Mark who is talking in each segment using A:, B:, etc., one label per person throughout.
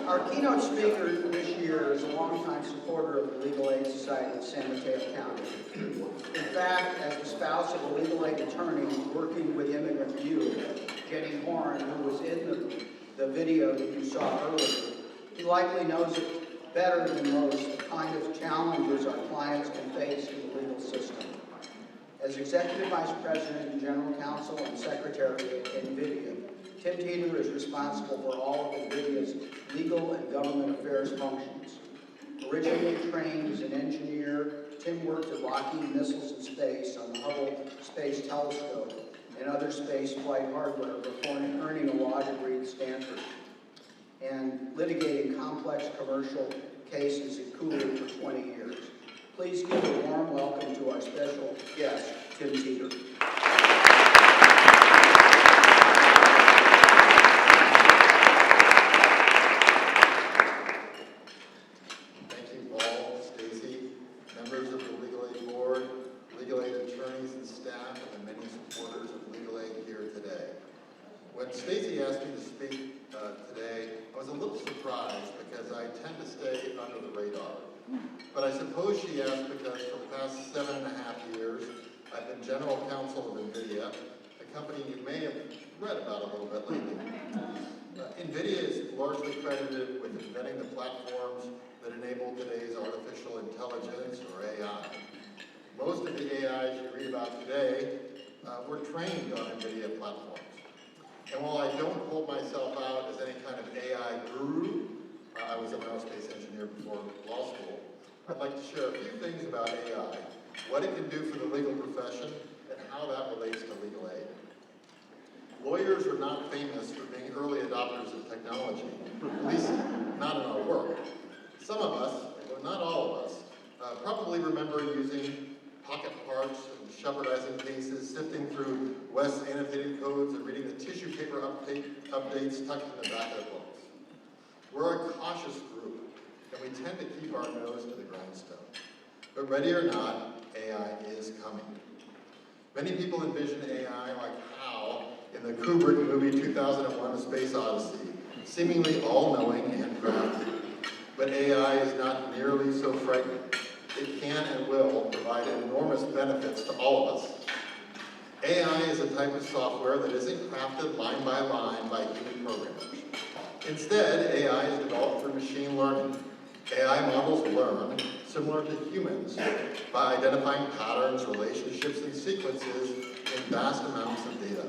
A: Our keynote speaker this year is a longtime supporter of the Legal Aid Society of San Mateo County. In fact, as the spouse of a legal aid attorney working with Immigrant View, Jenny Horn, who was in the video that you saw earlier, he likely knows it better than most the kind of challenges our clients can face in the legal system. As Executive Vice President and General Counsel and Secretary at NVIDIA, Tim Teter is responsible for all of NVIDIA's legal and government affairs functions. Originally trained as an engineer, Tim worked at Lockheed Missiles and Space on the Hubble Space Telescope and other space flight hardware before earning a law degree at Stanford and litigating complex commercial cases in Cooley for 20 years. Please give a warm welcome to our special guest, Tim Teter.
B: Thank you, Paul, Stacy, members of the Legal Aid Board, legal aid attorneys and staff, and the many supporters of legal aid here today. When Stacy asked me to speak today, I was a little surprised because I tend to stay under the radar. But I suppose she asked because for the past 7.5 years, I've been general counsel of NVIDIA, a company you may have read about a little bit lately. NVIDIA is largely credited with inventing the platforms that enable today's artificial intelligence, or AI. Most of the AIs you read about today were trained on NVIDIA platforms. And while I don't hold myself out as any kind of AI guru, I was an aerospace engineer before law school, I'd like to share a few things about AI, what it can do for the legal profession, and how that relates to legal aid. Lawyers are not famous for being early adopters of technology, at least not in our work. Some of us, but not all of us, probably remember using pocket parts and shepherdizing cases, sifting through West's annotated codes and reading the tissue paper updates tucked in the back of the books. We're a cautious group, and we tend to keep our nose to the grindstone. But ready or not, AI is coming. Many people envision AI like HAL in the Kubrick movie 2001: A Space Odyssey, seemingly all-knowing and crafty. But AI is not nearly so frightening. It can and will provide enormous benefits to all of us. AI is a type of software that isn't crafted line by line by human programmers. Instead, AI is developed through machine learning. AI models learn, similar to humans, by identifying patterns, relationships, and sequences in vast amounts of data.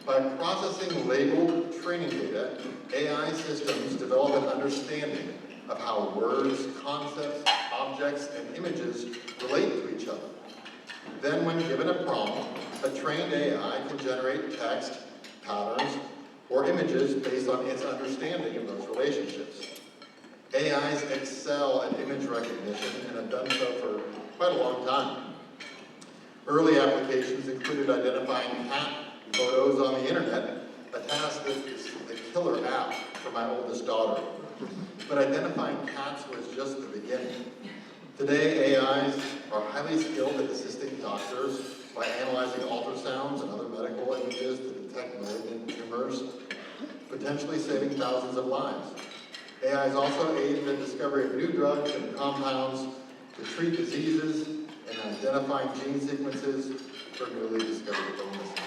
B: By processing labeled training data, AI systems develop an understanding of how words, concepts, objects, and images relate to each other. Then, when given a prompt, a trained AI can generate text, patterns, or images based on its understanding of those relationships. AIs excel at image recognition and have done so for quite a long time. Early applications included identifying cat photos on the internet, a task that is the killer app for my oldest daughter. But identifying cats was just the beginning. Today, AIs are highly skilled at assisting doctors by analyzing ultrasounds and other medical images to detect malignant tumors, potentially saving thousands of lives. AIs also aid in the discovery of new drugs and compounds to treat diseases and identifying gene sequences for newly discovered illnesses.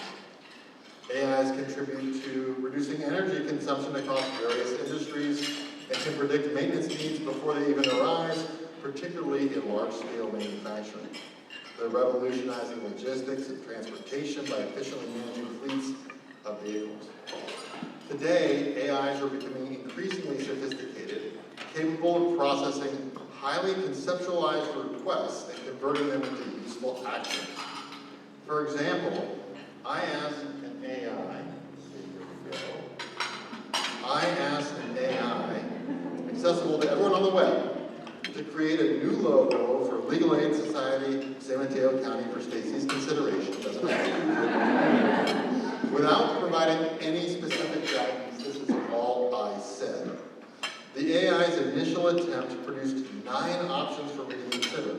B: AIs contribute to reducing energy consumption across various industries and can predict maintenance needs before they even arise, particularly in large-scale manufacturing. They're revolutionizing logistics and transportation by efficiently managing fleets of vehicles. Today, AIs are becoming increasingly sophisticated, capable of processing highly conceptualized requests and converting them into useful actions. For example, I asked an AI, accessible to everyone on the web, to create a new logo for Legal Aid Society, San Mateo County for Stacy's consideration. Without providing any specific guidance, this is all I said. The AI's initial attempt produced 9 options for me to consider,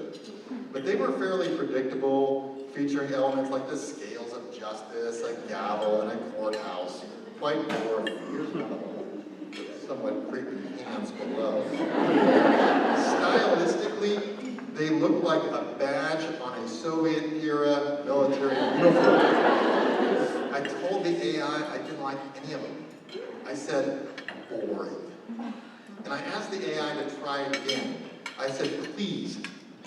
B: but they were fairly predictable, featuring elements like the scales of justice, a gavel, and a courthouse. Quite boring. Here's one of them. Somewhat creepy. hands below. Stylistically, they look like a badge on a Soviet-era military uniform. I told the AI I didn't like any of them. I said, boring. And I asked the AI to try again. I said, please,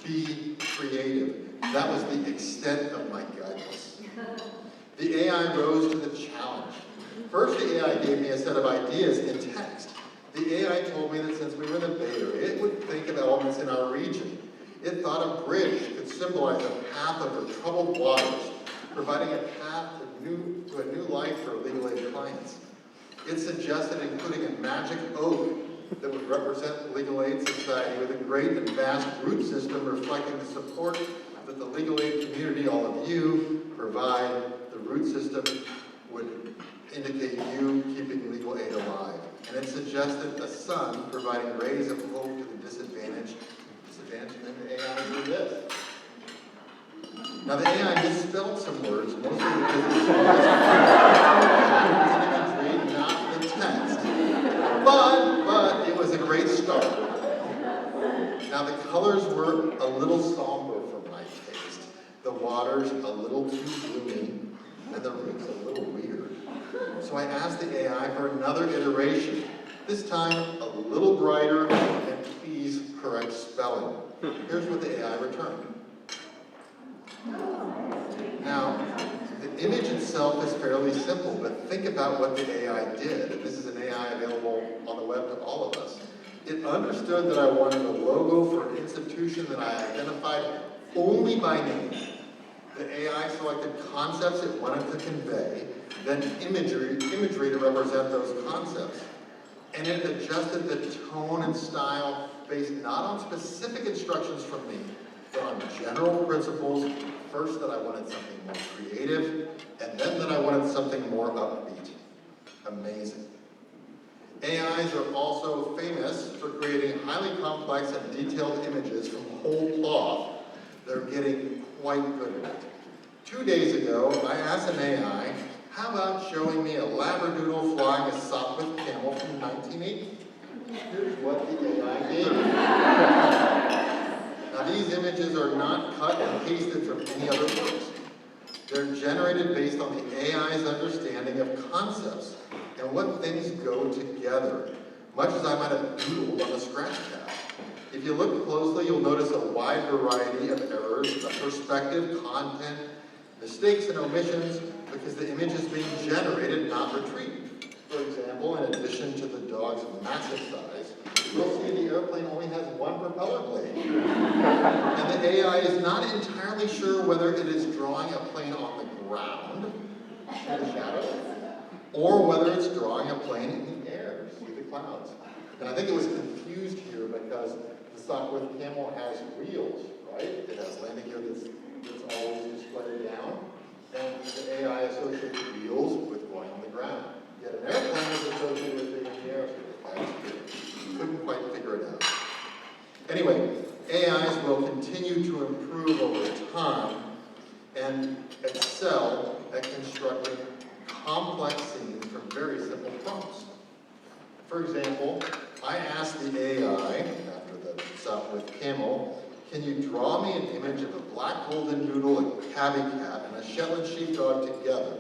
B: be creative. That was the extent of my guidance. The AI rose to the challenge. First, the AI gave me a set of ideas in text. The AI told me that since we were in the Bay Area, it would think of elements in our region. It thought a bridge could symbolize a path over troubled waters, providing a path to a new life for legal aid clients. It suggested including a magic oak that would represent legal aid society with a great and vast root system reflecting the support that the legal aid community, all of you, provide. The root system would indicate you keeping legal aid alive. And it suggested a sun providing rays of hope to the disadvantaged, and then the AI did this. Now the AI misspelled some words, mostly because it's imagery, not the text. But it was a great start. Now the colors were a little somber for my taste. The water's a little too gloomy, and the roots a little weird. So I asked the AI for another iteration. This time a little brighter, and please correct spelling. Here's what the AI returned. Now, the image itself is fairly simple, but think about what the AI did. And this is an AI available on the web to all of us. It understood that I wanted a logo for an institution that I identified only by name. The AI selected concepts it wanted to convey, then imagery to represent those concepts. And it adjusted the tone and style based not on specific instructions from me, but on general principles. First, that I wanted something more creative, and then that I wanted something more upbeat. Amazing. AIs are also famous for creating highly complex and detailed images from whole cloth. They're getting quite good at it. 2 days ago, I asked an AI, how about showing me a labradoodle flying a sock with camel from 1980? Here's what the AI gave me. Now these images are not cut and pasted from any other works. They're generated based on the AI's understanding of concepts and what things go together, much as I might have doodled on a scratch pad. If you look closely, you'll notice a wide variety of errors, of perspective, content, mistakes and omissions, because the image is being generated, not retrieved. For example, in addition to the dog's massive size, you'll see the airplane only has one propeller blade. And the AI is not entirely sure whether it is drawing a plane on the ground, see the shadow, or whether it's drawing a plane in the air, see the clouds. And I think it was confused here because the sock with camel has wheels, right? It has landing gear that's always displayed down. And the AI associates wheels with going on the ground. Yet an airplane is associated with being in the air, so that's good. Couldn't quite figure it out. Anyway, AIs will continue to improve over time and excel at constructing complex scenes from very simple prompts. For example, I asked the AI, after the sock with camel, can you draw me an image of a black golden doodle, a tabby cat, and a Shetland sheepdog together,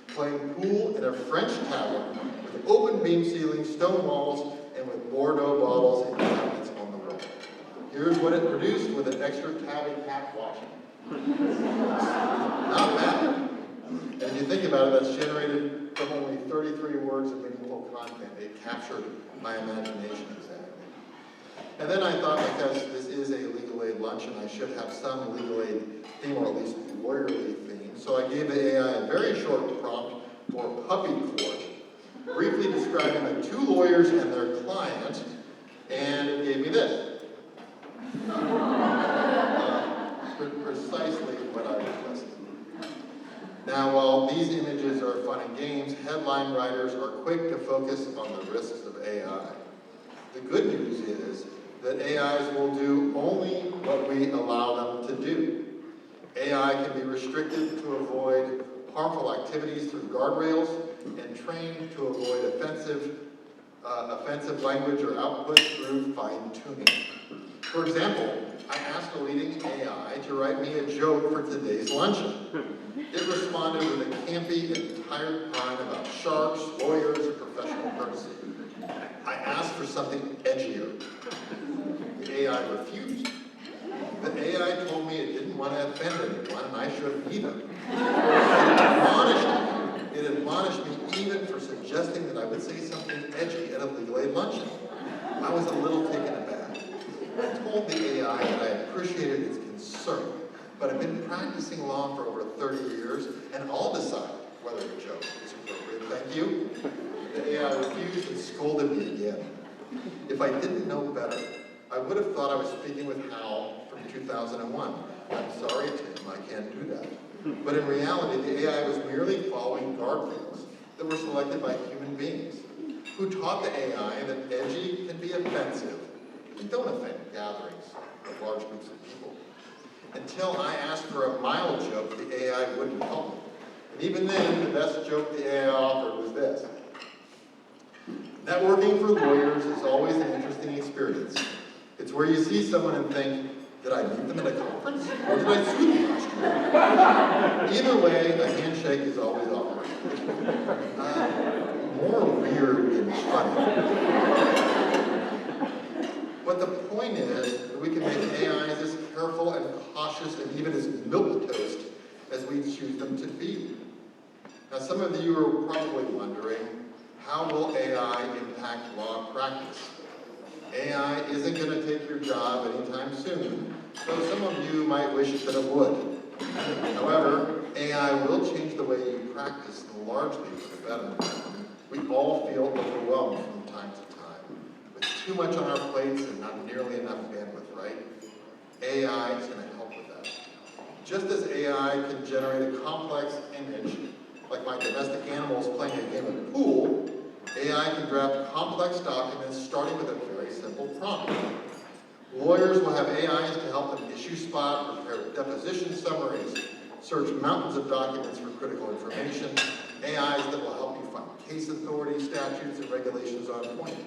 B: playing pool in a French tavern with open beam ceilings, stone walls, and with Bordeaux bottles and cabinets on the wall. Here's what it produced with an extra tabby cat watching. Not bad. And if you think about it, that's generated from only 33 words of meaningful content. It captured my imagination exactly. And then I thought, because this is a legal aid luncheon, I should have some legal aid theme, or at least lawyerly theme. So I gave the AI a very short prompt for puppy court, briefly describing the two lawyers and their client, and it gave me this. Precisely what I requested. Now, while these images are fun and games, headline writers are quick to focus on the risks of AI. The good news is that AIs will do only what we allow them to do. AI can be restricted to avoid harmful activities through guardrails and trained to avoid offensive offensive language or output through fine-tuning. For example, I asked a leading AI to write me a joke for today's luncheon. It responded with a campy and tired pun about sharks, lawyers, and professional courtesy. I asked for something edgier. The AI refused. The AI told me it didn't want to offend anyone, and I shouldn't either. It admonished me even for suggesting that I would say something edgy at a legal aid luncheon. I was a little taken aback. I told the AI that I appreciated its concern, but I've been practicing law for over 30 years, and I'll decide whether a joke is appropriate. Thank you. The AI refused and scolded me again. If I didn't know better, I would have thought I was speaking with Hal from 2001. I'm sorry, Tim, I can't do that. But in reality, the AI was merely following guardrails that were selected by human beings, who taught the AI that edgy can be offensive and don't offend gatherings of large groups of people. Until I asked for a mild joke, the AI wouldn't help me. And even then, the best joke the AI offered was this. Networking for lawyers is always an interesting experience. It's where you see someone and think, did I meet them at a conference? Or did I sue them last year? Either way, a handshake is always awkward. More weird than funny. But the point is that we can make AIs as careful and cautious and even as milquetoast as we choose them to be. Now, some of you are probably wondering, how will AI impact law practice? AI isn't going to take your job anytime soon, though some of you might wish that it would. However, AI will change the way you practice, largely for the better. We all feel overwhelmed from time to time, with too much on our plates and not nearly enough bandwidth, right? AI is going to help with that. Just as AI can generate a complex image, like my domestic animals playing a game of pool, AI can draft complex documents starting with a very simple prompt. Lawyers will have AIs to help them issue spot, prepare deposition summaries, search mountains of documents for critical information, AIs that will help you find case authority, statutes, and regulations on point.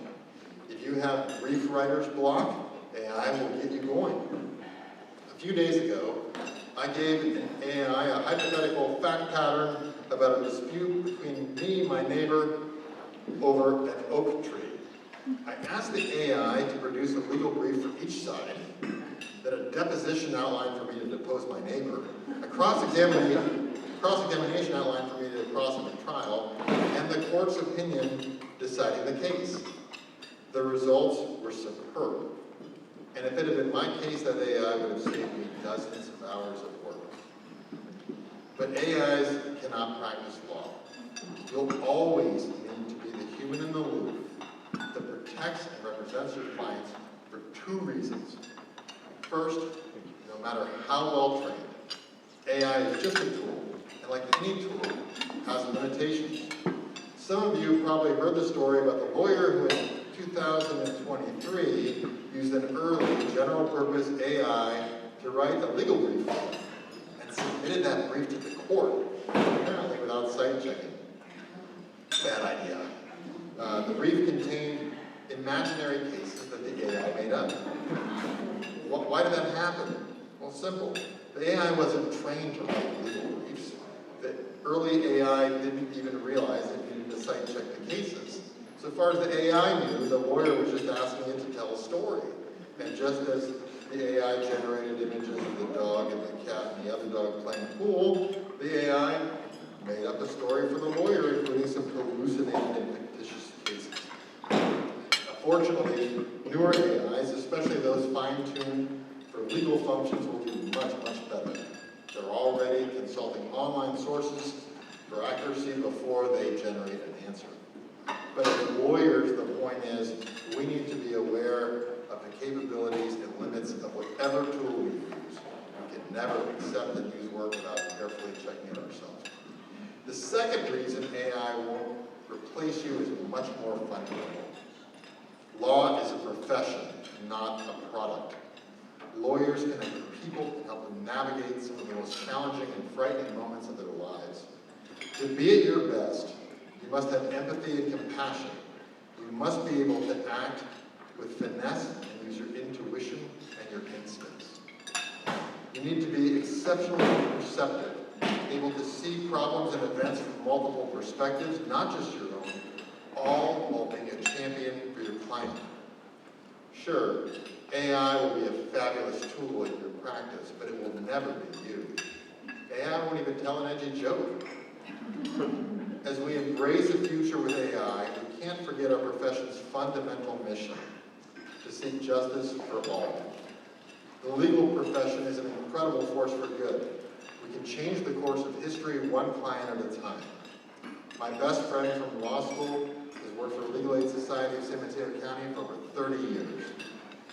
B: If you have brief writer's block, AI will get you going. A few days ago, I gave an AI a hypothetical fact pattern about a dispute between me and my neighbor over an oak tree. I asked the AI to produce a legal brief for each side, then a deposition outline for me to depose my neighbor, a cross-examination outline for me to cross him at trial, and the court's opinion deciding the case. The results were superb. And if it had been my case, that AI would have saved me dozens of hours of work. But AIs cannot practice law. You'll always need to be the human in the loop that protects and represents your clients for two reasons. First, no matter how well trained, AI is just a tool, and like any tool, has limitations. Some of you probably heard the story about the lawyer who in 2023 used an early general-purpose AI to write a legal brief and submitted that brief to the court, apparently without site checking. Bad idea. The brief contained imaginary cases that the AI made up. Why did that happen? Well, simple. The AI wasn't trained to write legal briefs. The early AI didn't even realize it needed to site check the cases. So far as the AI knew, the lawyer was just asking it to tell a story. And just as the AI generated images of the dog and the cat and the other dog playing pool, the AI made up a story for the lawyer, including some hallucinated and fictitious cases. Fortunately, newer AIs, especially those fine-tuned for legal functions, will do much, much better. They're already consulting online sources for accuracy before they generate an answer. But as lawyers, the point is, we need to be aware of the capabilities and limits of whatever tool we use. We can never accept and use work without carefully checking it ourselves. The second reason AI won't replace you is much more fundamental. Law is a profession, not a product. Lawyers can help people and help them navigate some of the most challenging and frightening moments of their lives. To be at your best, you must have empathy and compassion. You You must be able to act with finesse and use your intuition and your instincts. You need to be exceptionally perceptive, able to see problems and events from multiple perspectives, not just your own, all while being a champion for your client. Sure, AI will be a fabulous tool in your practice, but it will never be you. AI won't even tell an edgy joke. As we embrace a future with AI, we can't forget our profession's fundamental mission, to seek justice for all. The legal profession is an incredible force for good. We can change the course of history one client at a time. My best friend from law school has worked for Legal Aid Society of San Mateo County for over 30 years.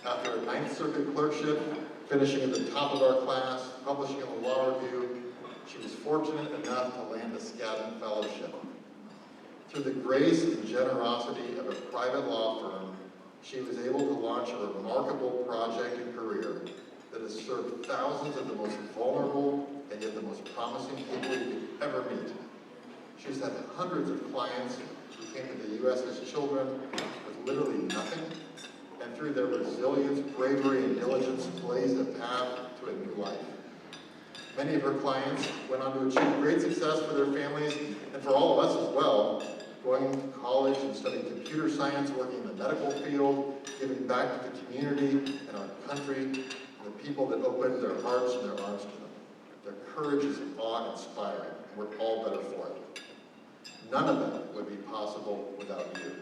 B: After a Ninth Circuit clerkship, finishing at the top of our class, publishing in the Law Review, she was fortunate enough to land a Skadden Fellowship. Through the grace and generosity of a private law firm, she was able to launch a remarkable project and career that has served thousands of the most vulnerable and yet the most promising people you could ever meet. She's had hundreds of clients who came to the U.S. as children with literally nothing, and through their resilience, bravery, and diligence blazed a path to a new life. Many of her clients went on to achieve great success for their families and for all of us as well, going to college and studying computer science, working in the medical field, giving back to the community and our country, and the people that opened their hearts and their arms to them. Their courage is awe-inspiring, and we're all better for it. None of it would be possible without you.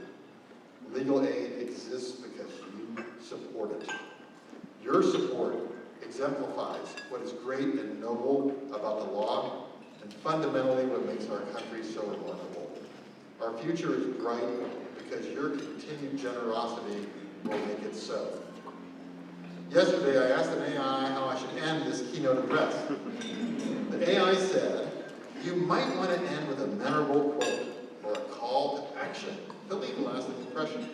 B: Legal aid exists because you support it. Your support exemplifies what is great and noble about the law, and fundamentally what makes our country so remarkable. Our future is bright because your continued generosity will make it so. Yesterday, I asked an AI how I should end this keynote address. The AI said, "You might want to end with a memorable quote or a call to action to leave a lasting impression."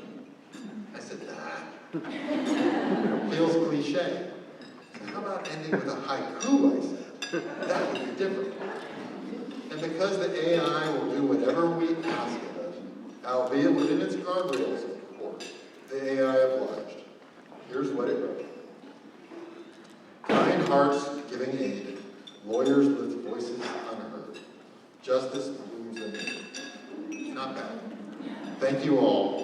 B: I said, "Nah, feels cliche. How about ending with a haiku?" I said. "That would be different." And because the AI will do whatever we ask of it, albeit within its guardrails, of course, the AI obliged. Here's what it wrote. "Kind hearts giving aid, lawyers lift voices unheard. Justice blooms anew." Not bad. Thank you all.